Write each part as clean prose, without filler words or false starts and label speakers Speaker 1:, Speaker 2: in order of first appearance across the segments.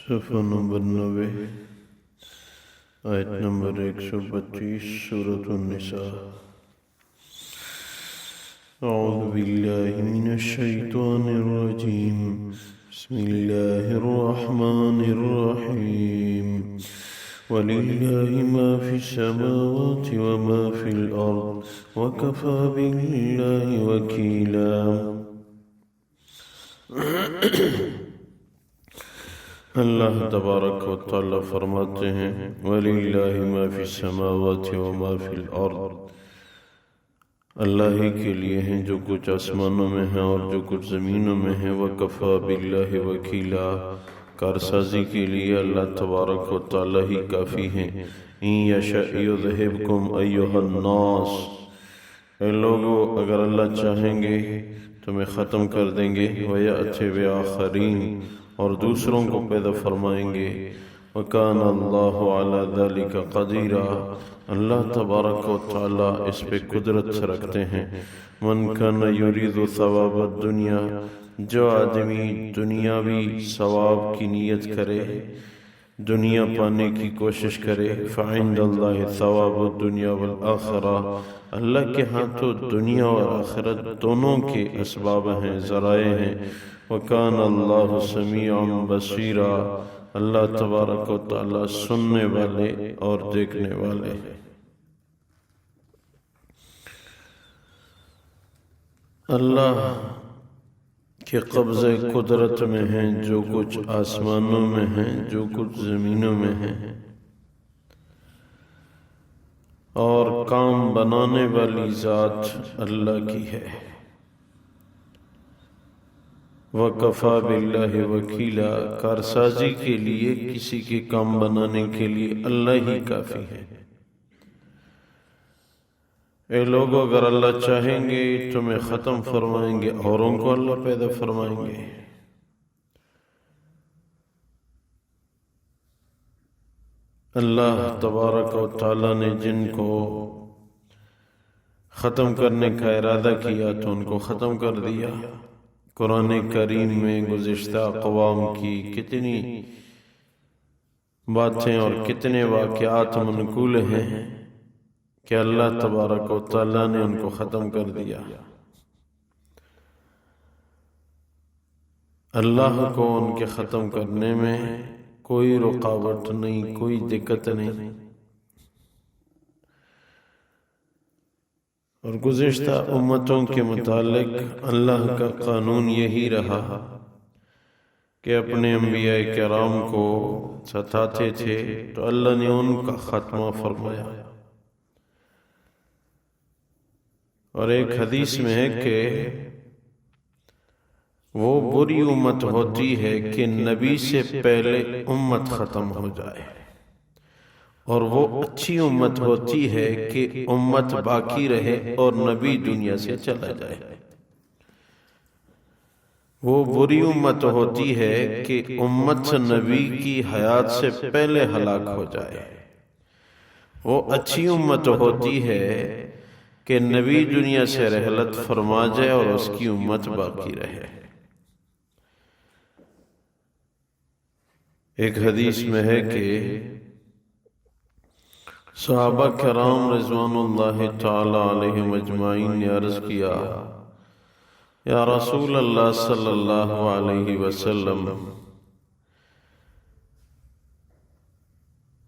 Speaker 1: صفحہ نمبر 90 آیت نمبر 125 سورة النساء۔ اعوذ باللہ من الشیطان الرجیم، بسم اللہ الرحمن الرحیم، وَلِلَّهِ مَا فِي السَّمَاوَاتِ وَمَا فِي الْأَرْضِ وَكَفَى بِاللَّهِ وَكِيلًا۔ اللہ تبارک و تعالی فرماتے ہیں وَلِلَّهِ مَا فِي السَّمَاوَاتِ وَمَا فِي الْأَرْضِ، اللہ ہی کے لیے ہیں جو کچھ آسمانوں میں ہیں اور جو کچھ زمینوں میں ہیں، وَكَفَى بِاللَّهِ وَكِيلًا، کارسازی کے لیے اللہ تبارک و تعالی ہی کافی ہیں۔ إِن يَشَأْ يُذْهِبْكُمْ أَيُّهَا النَّاسُ، اے لوگو اگر اللہ چاہیں گے تمہیں ختم کر دیں گے، وَيَأْتِ بِآخَرِينَ، اور دوسروں کو پیدا فرمائیں گے، وَكَانَ اللَّهُ عَلَى ذَلِكَ قَدِيرًا، اللہ تبارک و تعالی اس پہ قدرت رکھتے ہیں۔ مَنْ كَانَ يُرِيدُ ثَوَابَ الدُّنْيَا، جو آدمی دنیاوی ثواب کی نیت کرے، دنیا پانے کی کوشش کرے، فَعِنْدَ اللَّهِ ثَوَابُ الدُّنْيَا وَالْآخِرَةِ، اللہ کے ہاں تو دنیا اور آخرت دونوں کے اسباب ہیں، ذرائع ہیں۔ وَكَانَ اللَّهُ سَمِيعًا بَصِيرًا، اللہ تبارک و تعالی سننے والے اور دیکھنے والے ہیں۔ اللہ کے قبضے قدرت میں ہیں جو کچھ آسمانوں میں ہیں، جو کچھ زمینوں میں ہیں، اور کام بنانے والی ذات اللہ کی ہے۔ وَكَفَى بِاللَّهِ وَكِيلًا، کارسازی کے لیے، کسی کے کام بنانے کے لیے اللہ ہی کافی ہے۔ اے لوگو اگر اللہ چاہیں گے تمہیں ختم فرمائیں گے، اوروں کو اللہ پیدا فرمائیں گے۔ اللہ تبارک و تعالی نے جن کو ختم کرنے کا ارادہ کیا تو ان کو ختم کر دیا۔ قرآن کریم میں گزشتہ اقوام کی کتنی باتیں اور کتنے واقعات منقول ہیں کہ اللہ تبارک و تعالی نے ان کو ختم کر دیا۔ اللہ کو ان کے ختم کرنے میں کوئی رکاوٹ نہیں، کوئی دقت نہیں۔ اور گزشتہ امتوں کے متعلق اللہ کا قانون یہی رہا کہ اپنے انبیاء کرام کو ستاتے تھے تو اللہ نے ان کا خاتمہ فرمایا۔ اور ایک حدیث میں ہے کہ وہ بری امت ہوتی ہے کہ نبی سے پہلے امت ختم ہو جائے، اور وہ اچھی امت ہوتی ہے کہ امت باقی رہے اور نبی دنیا سے چلا جائے۔ وہ بری امت ہوتی ہے کہ امت نبی کی حیات سے پہلے ہلاک ہو جائے۔ وہ اچھی امت ہوتی ہے کہ نبی دنیا سے رحلت فرما جائے اور اس کی امت باقی رہے۔ ایک حدیث میں ہے کہ صحابہ کرام رضوان اللہ تعالی علیہم اجمعین نے عرض کیا، یا رسول اللہ صلی اللہ علیہ وسلم،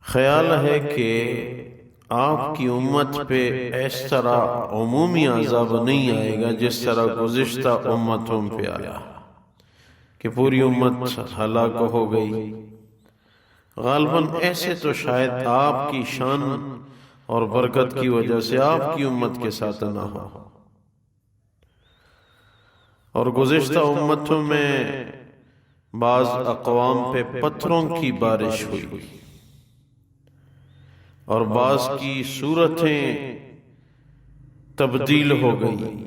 Speaker 1: خیال ہے کہ آپ کی امت پہ اس طرح عمومی عذاب نہیں آئے گا جس طرح گزشتہ امتوں پہ آیا کہ پوری امت ہلاک ہو گئی۔ غالباً ایسے تو شاید آپ کی شان اور برکت کی وجہ سے آپ کی امت کے ساتھ نہ ہو۔ اور گزشتہ امتوں میں بعض اقوام پہ پتھروں کی بارش ہوئی اور بعض کی صورتیں تبدیل ہو گئی۔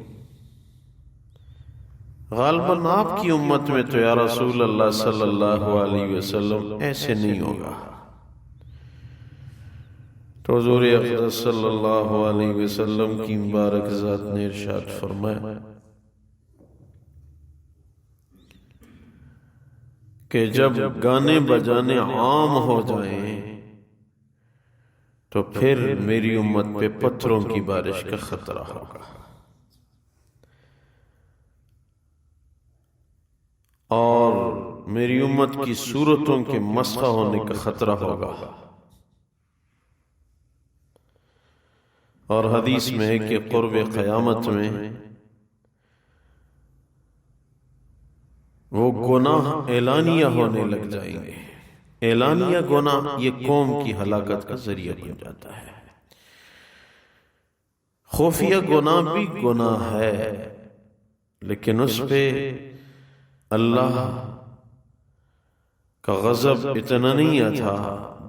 Speaker 1: غالباً آپ کی امت میں تو یا رسول اللہ صلی اللہ علیہ وسلم ایسے نہیں ہوگا۔ تو حضور اقدس صلی اللہ علیہ وسلم کی مبارک ذات نے ارشاد فرمایا کہ جب گانے بجانے عام ہو جائیں تو پھر میری امت پہ پتھروں کی بارش کا خطرہ ہوگا، اور میری امت کی صورتوں کے مسخ ہونے کا خطرہ ہوگا۔ اور حدیث میں ہے کہ قرب قیامت میں وہ گناہ اعلانیہ ہونے لگ جائیں گے۔ اعلانیہ گناہ یہ قوم کی ہلاکت کا ذریعہ بن جاتا ہے۔ خفیہ گناہ بھی گناہ ہے، لیکن اس پہ اللہ کا غضب اتنا نہیں تھا۔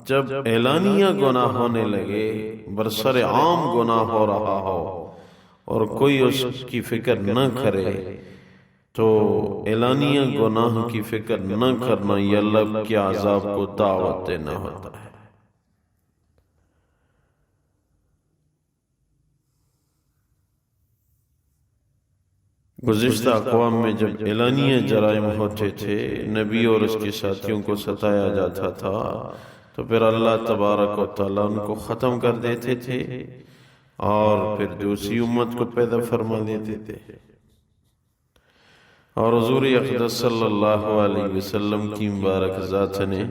Speaker 1: جب اعلانیہ گناہ ہونے لگے، برسر عام گناہ ہو رہا ہو اور کوئی اس کی فکر نہ کرے، تو اعلانیہ گناہ کی فکر نہ کرنا یہ اللہ کے عذاب کو دعوت دینا ہوتا ہے۔ گزشتہ اقوام میں جب اعلانیہ جرائم ہوتے تھے، نبی اور اس کے ساتھیوں کو ستایا جاتا تھا، تو پھر اللہ تبارک و تعالیٰ ان کو ختم کر دیتے تھے اور پھر دوسری امت کو پیدا فرما دیتے تھے۔ اور حضور اقدس صلی اللہ علیہ وسلم کی مبارک ذات نے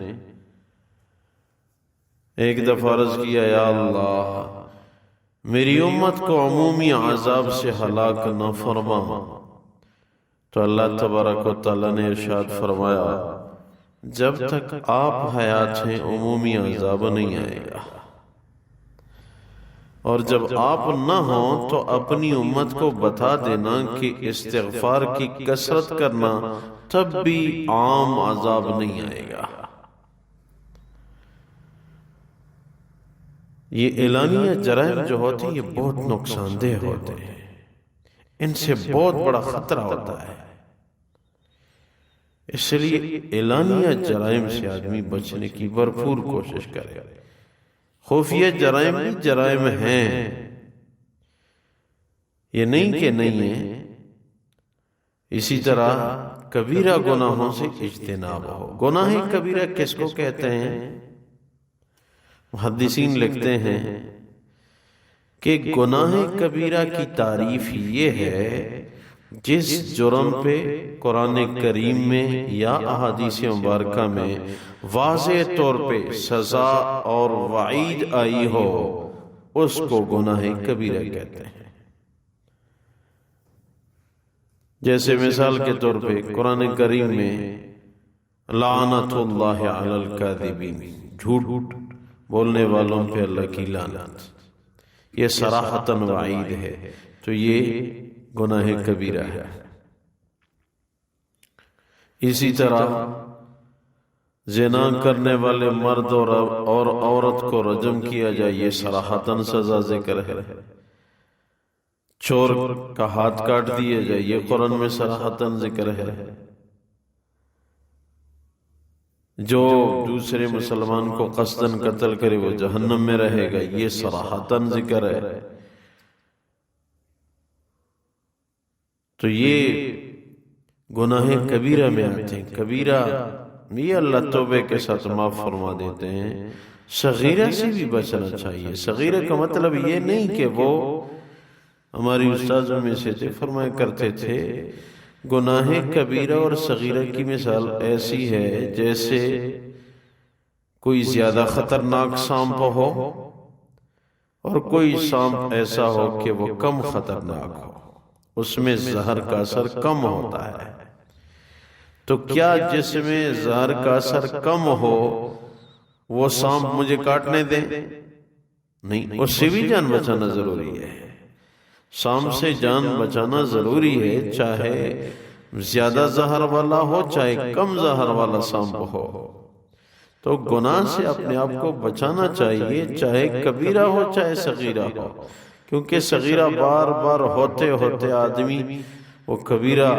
Speaker 1: ایک دفعہ عرض کیا، یا اللہ میری امت کو عمومی عذاب سے ہلاک نہ فرما، تو اللہ تبارک و تعالیٰ نے ارشاد فرمایا، جب تک آپ حیات ہیں عمومی عذاب نہیں آئے گا، اور جب آپ نہ ہوں تو اپنی امت کو بتا دینا کہ استغفار کی کثرت کرنا، تب بھی عام عذاب نہیں آئے گا۔ یہ اعلانیہ جرائم جو ہوتے ہیں یہ بہت نقصان دہ ہوتے ہیں، ان سے بہت بڑا خطرہ ہوتا ہے۔ اس لیے اعلانیہ جرائم سے آدمی بچنے کی بھرپور کوشش کرے۔ خفیہ جرائم بھی جرائم ہیں، یہ نہیں کہ نہیں ہیں۔ اسی طرح کبیرہ گناہوں سے اجتناب ہو۔ گناہ کبیرہ کس کو کہتے ہیں؟ محدثین لکھتے ہیں کہ گناہ کبیرہ کی تعریف یہ ہے جس جرم پہ قرآن کریم میں یا احادیث مبارکہ میں واضح طور پہ سزا اور وعید آئی ہو، اس کو گناہ کبیرہ کہتے ہیں۔ جیسے مثال کے طور پہ قرآن کریم میں لعنت اللہ علی الکاذبین، جھوٹ بولنے والوں پہ اللہ کی لعنت، یہ صراحتاً وعید ہے، تو یہ گناہ کبیرہ ہے۔ اسی طرح زنا کرنے والے مرد اور عورت کو رجم کیا جائے، یہ صراحتاً سزا ذکر ہے۔ چور کا ہاتھ کاٹ دیا جائے، یہ قرآن میں صراحتاً ذکر ہے۔ جو دوسرے مسلمان کو قصداً قتل کرے وہ جہنم میں رہے گا، یہ صراحتاً ذکر ہے۔ تو یہ گناہ کبیرہ میں آتے ہیں۔ کبیرہ یہ اللہ توبے کے ساتھ معاف فرما دیتے ہیں۔ صغیرہ سے بھی بچنا چاہیے۔ صغیرہ کا مطلب یہ نہیں کہ وہ ہماری استاذوں میں سے تھے، فرمایا کرتے تھے گناہ کبیرہ اور صغیرہ کی مثال ایسی ہے جیسے کوئی زیادہ خطرناک سانپ ہو اور کوئی سانپ ایسا ہو کہ وہ کم خطرناک ہو، اس میں زہر کا اثر کم ہوتا ہے۔ تو کیا جس میں زہر کا اثر کم ہو وہ سانپ مجھے کاٹنے دے؟ نہیں، اس سے بھی جان بچانا ضروری ہے۔ سانپ سے جان بچانا ضروری ہے، چاہے زیادہ زہر والا ہو چاہے کم زہر والا سانپ ہو۔ تو گناہ سے اپنے آپ کو بچانا چاہیے، چاہے کبیرہ ہو چاہے صغیرہ ہو، کیونکہ صغیرہ بار بار ہوتے ہوتے آدمی وہ کبیرہ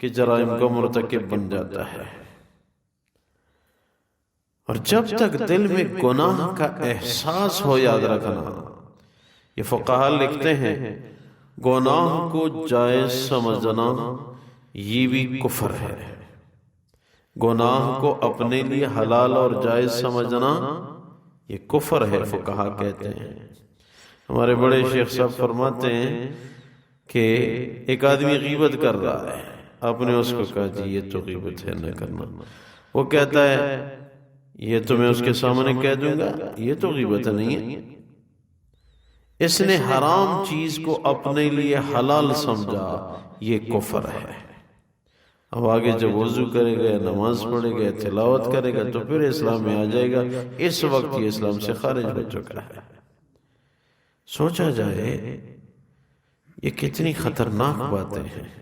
Speaker 1: کے جرائم کا مرتکب بن جاتا ہے۔ اور جب تک دل میں گناہ کا احساس ہو، یاد رکھنا، یہ فقہا لکھتے ہیں گناہ کو جائز سمجھنا یہ بھی کفر ہے۔ گناہ کو اپنے لیے حلال اور جائز سمجھنا یہ کفر ہے، فقہا کہتے ہیں۔ ہمارے بڑے شیخ صاحب فرماتے ہیں کہ ایک آدمی غیبت کر رہا ہے، آپ نے اس کو کہا جی یہ تو غیبت ہے نہ کرنا، وہ کہتا ہے یہ تو میں اس کے سامنے کہہ دوں گا، یہ تو غیبت نہیں ہے۔ اس نے حرام چیز کو اپنے لیے حلال سمجھا، یہ کفر ہے۔ اب آگے جب وضو کرے گا، نماز پڑھے گا، تلاوت کرے گا تو پھر اسلام میں آ جائے گا، اس وقت یہ اسلام سے خارج ہو چکا ہے۔ سوچا جائے یہ کتنی خطرناک باتیں ہیں۔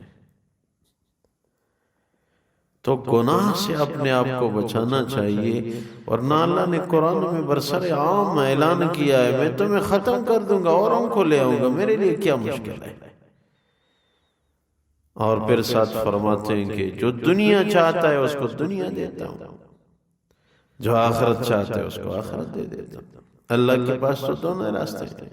Speaker 1: تو گناہ سے اپنے آپ کو بچانا چاہیے، ورنہ اللہ نے قرآن میں برسر عام اعلان کیا ہے میں تمہیں ختم کر دوں گا، اوروں کو لے آؤں گا، میرے لیے کیا مشکل ہے۔ اور پھر ساتھ فرماتے ہیں کہ جو دنیا چاہتا ہے اس کو دنیا دیتا ہوں، جو آخرت چاہتا ہے اس کو آخرت دے دیتا ہوں۔ اللہ کے پاس تو دونوں راستے ہیں۔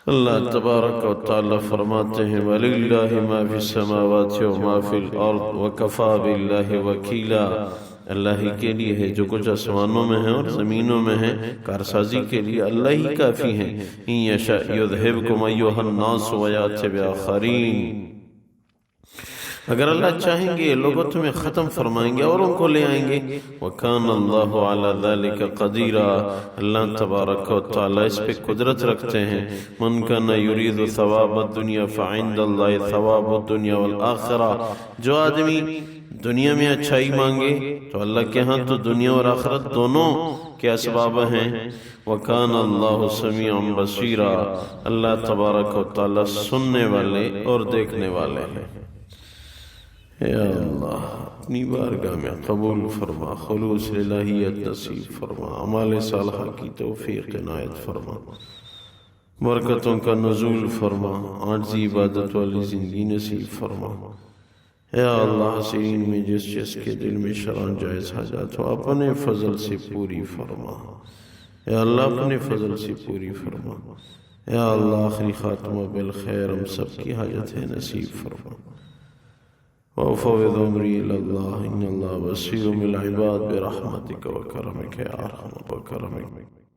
Speaker 1: اللہ تبارک و تعالی فرماتے ہیں وَلِلَّهِ مَا فِي السَّمَاوَاتِ وَمَا فِي الْأَرْضِ وَكَفَى بِاللَّهِ وَكِيلًا، اللہ ہی کے لیے ہے جو کچھ آسمانوں میں ہے اور زمینوں میں ہے، کارسازی کے لیے اللہ ہی کافی ہیں۔ إِن يَشَأْ يُذْهِبْكُمْ أَيُّهَا النَّاسُ وَيَأْتِ بِآخَرِينَ، اگر اللہ چاہیں گے لوگوں تمہیں ختم فرمائیں گے اور ان کو لے آئیں گے۔ وَكَانَ اللَّهُ عَلَى ذَلِكَ قَدِيرًا، اللہ تبارک و تعالی اس پہ قدرت رکھتے ہیں۔ مَنْ كَانَ يُرِيدُ ثَوَابَ الدُّنْيَا فَعِنْدَ اللَّهِ ثَوَابُ الدُّنْيَا وَالْآخِرَةِ، جو آدمی دنیا میں اچھائی مانگے تو اللہ کے ہاں تو دنیا اور آخرت دونوں کے اسباب ہیں۔ وَكَانَ اللَّهُ سَمِيعًا بَصِيرًا، اللہ تبارک و تعالی سننے والے اور دیکھنے والے ہیں۔ یا اللہ اپنی بارگاہ میں قبول فرما، خلوص الہیت نصیب فرما، اعمال صالحہ کی توفیق عنایت فرما، برکتوں کا نزول فرما، عاجزی عبادت والی زندگی نصیب فرما۔ یا اللہ حسین میں جس کے دل میں شرعاً جائز حاجات ہو اپنے فضل سے پوری فرما، یا اللہ اپنے فضل سے پوری فرما۔ یا اللہ آخری خاتمہ بالخیر ہم سب کی حاجت ہے نصیب فرما۔ وَأُفَوِّضُ أَمْرِي إِلَى اللَّهِ إِنَّ اللَّهَ بَصِيرٌ بِالْعِبَادِ بِرَحْمَتِكَ وَكَرَمِكَ يَا أَرْحَمُ الراحمين۔